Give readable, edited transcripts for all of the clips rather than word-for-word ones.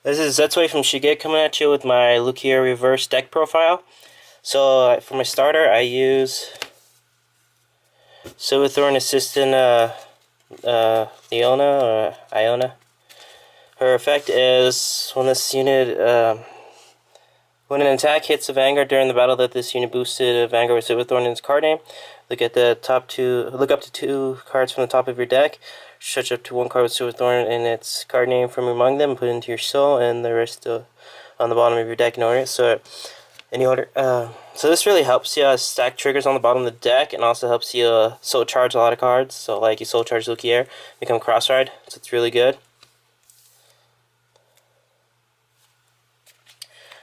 This is Zetsway from ShiGig coming at you with my Luquier reverse deck profile. So for my starter, I use Silverthorn Assistant Leona or Iona. Her effect is when this unit, when an attack hits a Vanguard during the battle that this unit boosted a Vanguard with Silverthorn in its card name, look up to 2 cards from the top of your deck. Stretch up to 1 card with Silverthorn in its card name from among them, put it into your soul, and the rest on the bottom of your deck in order. So this really helps you stack triggers on the bottom of the deck, and also helps you soul charge a lot of cards. So like you soul charge Luquier, become cross-ride, so it's really good.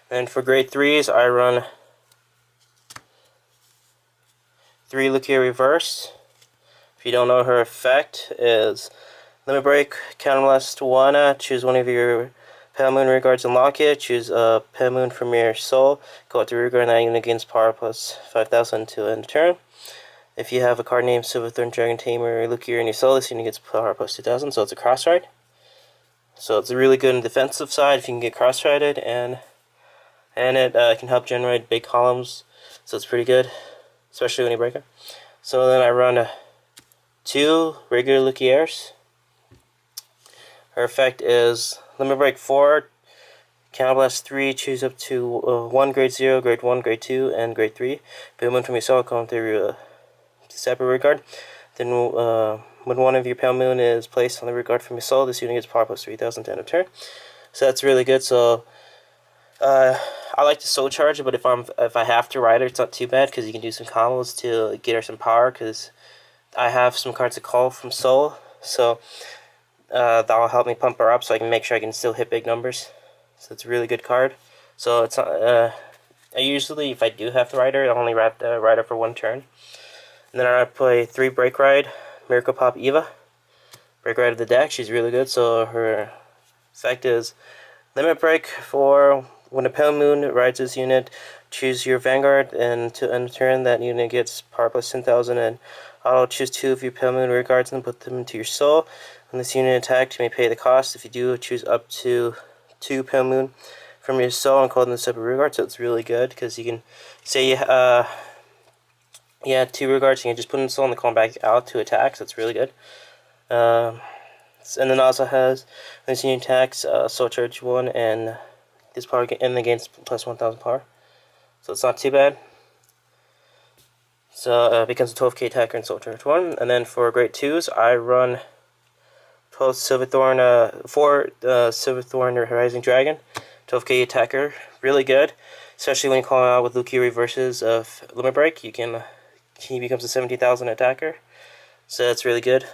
And for grade 3s, I run 3 Luquier reverse. If you don't know, her effect is Limit Break, Counterblast 1, choose one of your Pale Moon rearguards and lock it, choose a Pale Moon from your soul, go out to rearguard and that unit gains power plus 5,000 to end turn. If you have a card named Silverthorn, Dragon Tamer, or Luquier in your soul, this unit gets power plus 2,000, so it's a cross-ride. So it's a really good in the defensive side if you can get cross-rided, and it can help generate big columns, so it's pretty good, especially when you break it. So then I run 2 regular Luquiers. Her effect is Limit Break 4, Counterblast 3, choose up to 1 grade 0, grade 1, grade 2, and grade 3. Pale Moon from your soul, call into separate rearguard. Then when one of your Pale Moon is placed on the rearguard from your soul, this unit gets power plus 3,000 to end of turn. So that's really good. So I like to soul charge it, but if I have to ride her, it's not too bad because you can do some combos to get her some power. Because I have some cards to call from soul, so that'll help me pump her up, so I can make sure I can still hit big numbers. So it's a really good card. So it's I usually, if I do have to ride her, I only ride her for 1 turn. And then I play 3 Break Ride, Miracle Pop Eva. Break Ride of the deck. She's really good. So her effect is Limit Break for when a Pale Moon rides this unit, choose your Vanguard, and to end turn that unit gets power plus 10,000, and auto choose 2 of your Pale Moon rearguards and put them into your soul. When this unit attacked, you may pay the cost. If you do, choose up to 2 Pale Moon from your soul and call them the separate rearguard. So it's really good because you can say you had 2 rearguards, you can just put in the soul and call them back out to attack. So it's really good. And then also has when this unit attacks, soul charge 1 and this power and the gains plus 1,000 power. So it's not too bad. So it becomes a 12k attacker and soul charge 1. And then for grade 2s, I run 4 Silverthorn or Rising Dragon, 12k attacker, really good, especially when you call out with Luquier reverses of Limit Break. He becomes a 70,000 attacker, so that's really good.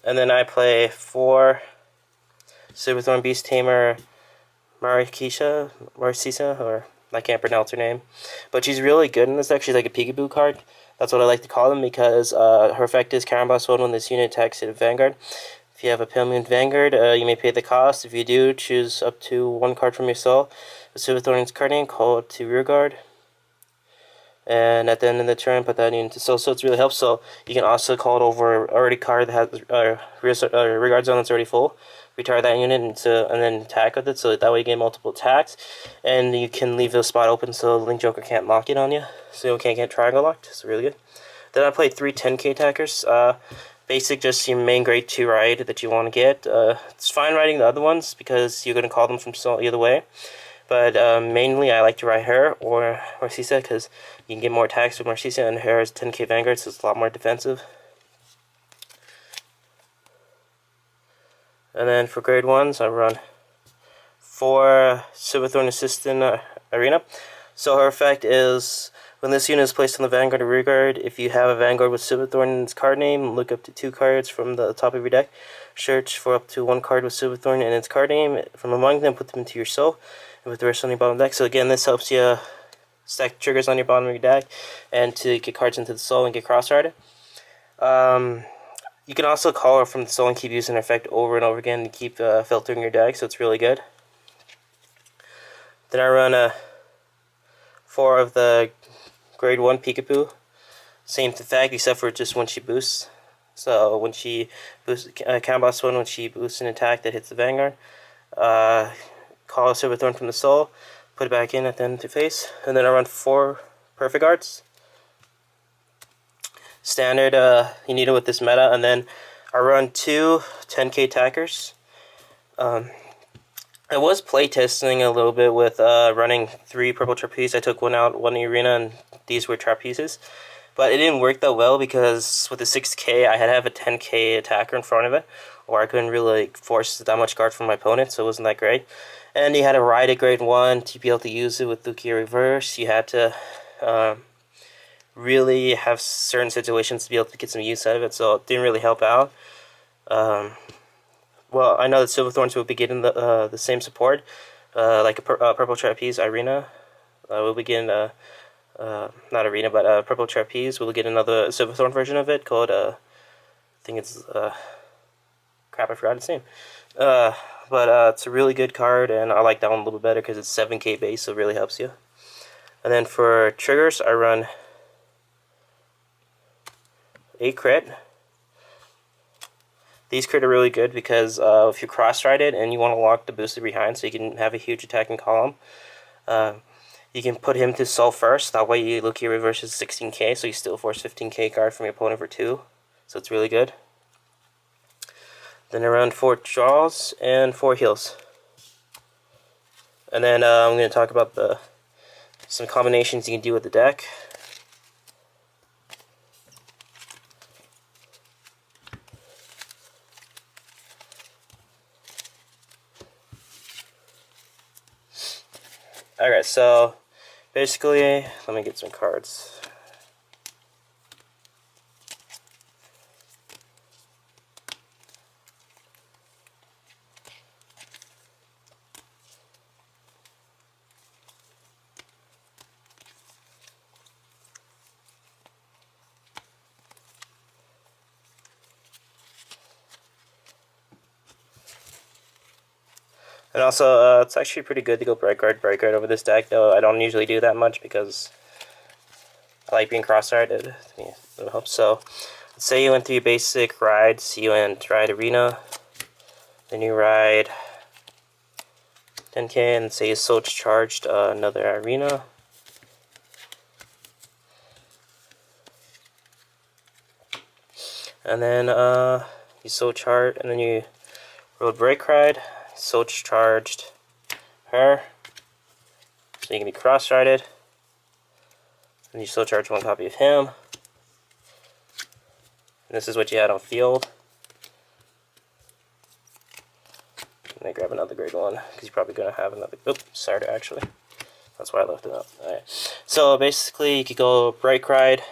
And then I play 4 Silverthorn Beast Tamer Maricisa, or I can't pronounce her name, but she's really good in this deck. She's like a peekaboo card. That's what I like to call them because her effect is Counterblast 1 when this unit attacks at Vanguard. If you have a Pale Moon Vanguard, you may pay the cost. If you do, choose up to 1 card from your soul. The Silverthorn's card name, call it to rearguard. And at the end of the turn, put that into soul. So it's really helps. So you can also call it over already card that has rearguard zone that's already full. Retire that unit and then attack with it, so that way you get multiple attacks, and you can leave the spot open so the Link Joker can't lock it on you, so you can't get triangle locked. It's really good. Then I play 3 10k attackers. Basic, just your main grade 2 ride that you want to get. It's fine riding the other ones because you're going to call them from either way, but mainly I like to ride her or Marcisa because you can get more attacks with Marcisa, and her is 10k Vanguard, so it's a lot more defensive. And then for grade 1s, I run 4 Silverthorn Assistant Arena. So her effect is when this unit is placed on the Vanguard or rearguard, if you have a Vanguard with Silverthorn in its card name, look up to 2 cards from the top of your deck. Search for up to 1 card with Silverthorn in its card name from among them, put them into your soul, and put the rest on your bottom deck. So again, this helps you stack triggers on your bottom of your deck and to get cards into the soul and get cross-rided. You can also call her from the soul and keep using her effect over and over again to keep filtering your deck, so it's really good. Then I run 4 of the grade 1 Peekaboo. Same effect except for just when she boosts. So when she boosts, Counterblast 1 when she boosts an attack that hits the Vanguard. Call Silverthorn from the soul, put it back in at the end of the face, and then I run 4 perfect guards. Standard, you need it with this meta, and then I run 2 10k attackers. I was playtesting a little bit with running 3 purple trapeze. I took 1 out, 1 in the arena, and these were trapezes. But it didn't work that well because with the 6k, I had to have a 10k attacker in front of it, or I couldn't really force that much guard from my opponent, so it wasn't that great. And you had to ride at grade 1 to be able to use it with Luquier reverse. You had to really have certain situations to be able to get some use out of it, so it didn't really help out. Well, I know that Silverthorns will be getting the same support, like a purple trapeze arena. We'll be getting not arena, but purple trapeze. We'll get another Silverthorn version of it called I think it's crap, I forgot its name. But it's a really good card, and I like that one a little bit better because it's 7k base, so it really helps you. And then for triggers, I run 8 crit. These crit are really good because if you cross-ride it and you want to lock the booster behind so you can have a huge attacking column, you can put him to soul first. That way you look here reverses 16k, so you still force 15k card from your opponent for 2. So it's really good. Then around 4 draws and 4 heals. And then I'm going to talk about some combinations you can do with the deck. Alright, so basically, let me get some cards. And also, it's actually pretty good to go Bright Guard over this deck, though I don't usually do that much because I like being cross-sided. It helps. So, let's say you went through your basic rides, you went ride Arena, then you ride 10k, and say you soul charged another Arena. And then you soul charge, and then you rolled Break Ride. Soul charged her, so you can be cross-rided, and you soul charge 1 copy of him. And this is what you had on field. And I grab another grade 1 because you're probably going to have another. Oops, sorry, actually. That's why I left it up. Alright. So basically, you could go Break Ride.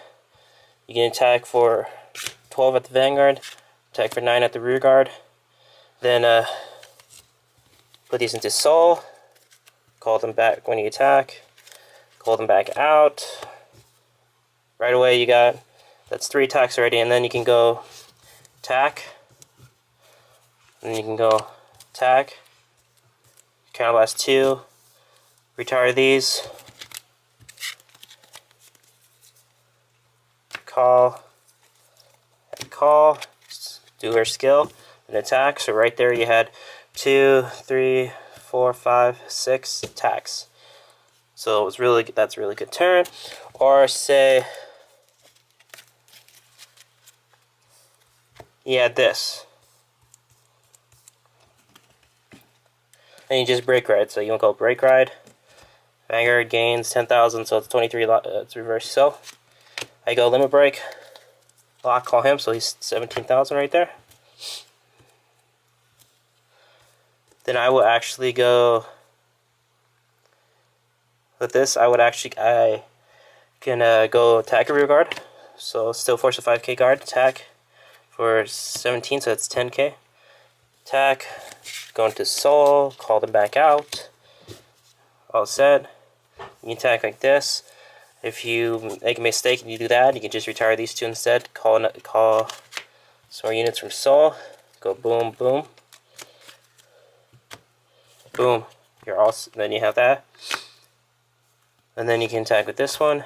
You can attack for 12 at the Vanguard, attack for 9 at the rear guard. Then put these into soul, call them back when you attack, call them back out. Right away you got, that's 3 attacks already, and then you can go attack, and then you can go attack, counterblast 2, retire these, call, do her skill, and attack. So right there you had 2, 3, 4, 5, 6 attacks. So it was really, that's a really good turn. Or say you had this, and you just Break Ride. So you want to go Break Ride. Vanguard gains 10,000, so it's 23. It's reverse. So I go Limit Break, lock, call him, so he's 17,000 right there. Then I will actually go with this. I can go attack a rear guard. So still force a 5k guard, attack for 17, so it's 10k. Attack, go into soul, call them back out. All set. You can attack like this. If you make a mistake and you do that, you can just retire these 2 instead. Call some more units from soul. Go boom, boom. Boom, you're all. Then you have that, and then you can attack with this one.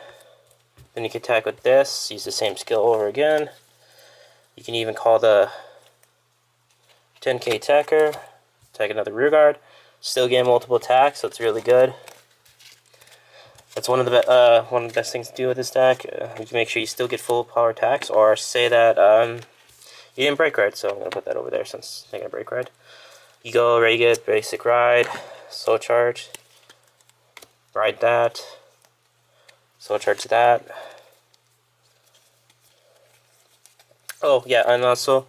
Then you can attack with this. Use the same skill over again. You can even call the 10k attacker, attack another rear guard. Still gain multiple attacks, so it's really good. That's one of the best things to do with this deck. You can make sure you still get full power attacks, or say that you didn't break ride. So I'm gonna put that over there since I got a break ride. You go ready, get basic ride, soul charge, ride that, soul charge that. Oh yeah, and also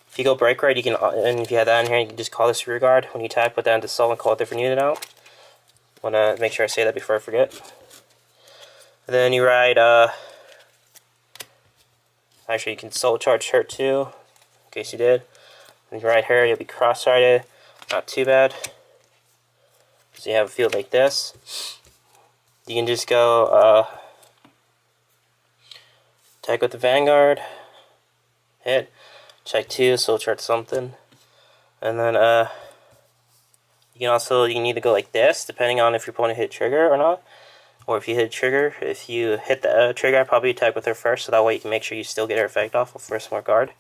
if you go break ride, you can, and if you have that in here, you can just call this rear guard. When you attack, put that into soul and call a different unit out. Wanna make sure I say that before I forget. And then you ride, actually you can soul charge her too, in case you did. And you ride her, you'll be cross-sided, not too bad. So you have a field like this. You can just go, attack with the Vanguard, hit, check 2, soul charge something. And then, you can either go like this, depending on if your opponent hit trigger or not. Or if you hit trigger, if you hit the trigger, I'd probably attack with her first, so that way you can make sure you still get her effect off for a smart guard.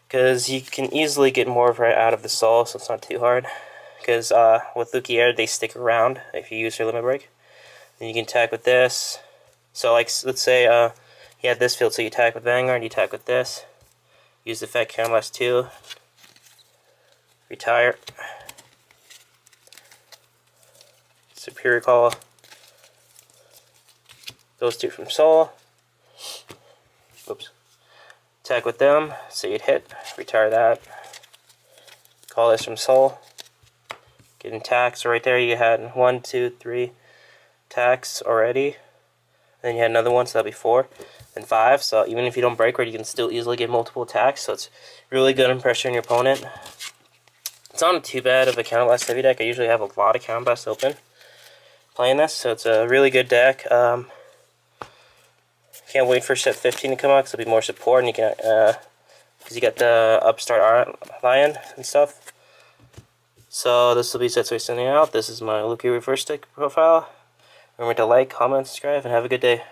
Because you can easily get more of her out of the soul, so it's not too hard. Because with Luquier, they stick around if you use her limit break. Then you can attack with this. So like, let's say you had this field, so you attack with Vanguard, you attack with this. Use the effect Counterblast 2. Retire. Superior Call. Those two from soul. Oops. Attack with them, so you'd hit, retire that. Call this from soul. Get attacks. So right there you had 1, 2, 3 attacks already. Then you had another one, so that'll be 4. And 5. So even if you don't break rate, you can still easily get multiple attacks. So it's really good on pressuring your opponent. It's not too bad of a Counterblast heavy deck. I usually have a lot of Counterblast open playing this, so it's a really good deck. Can't wait for set 15 to come out, because it'll be more support, and you can, because you got the Upstart Lion and stuff. So this will be Setsuai sending out. This is my Luquier reverse deck profile. Remember to like, comment, subscribe, and have a good day.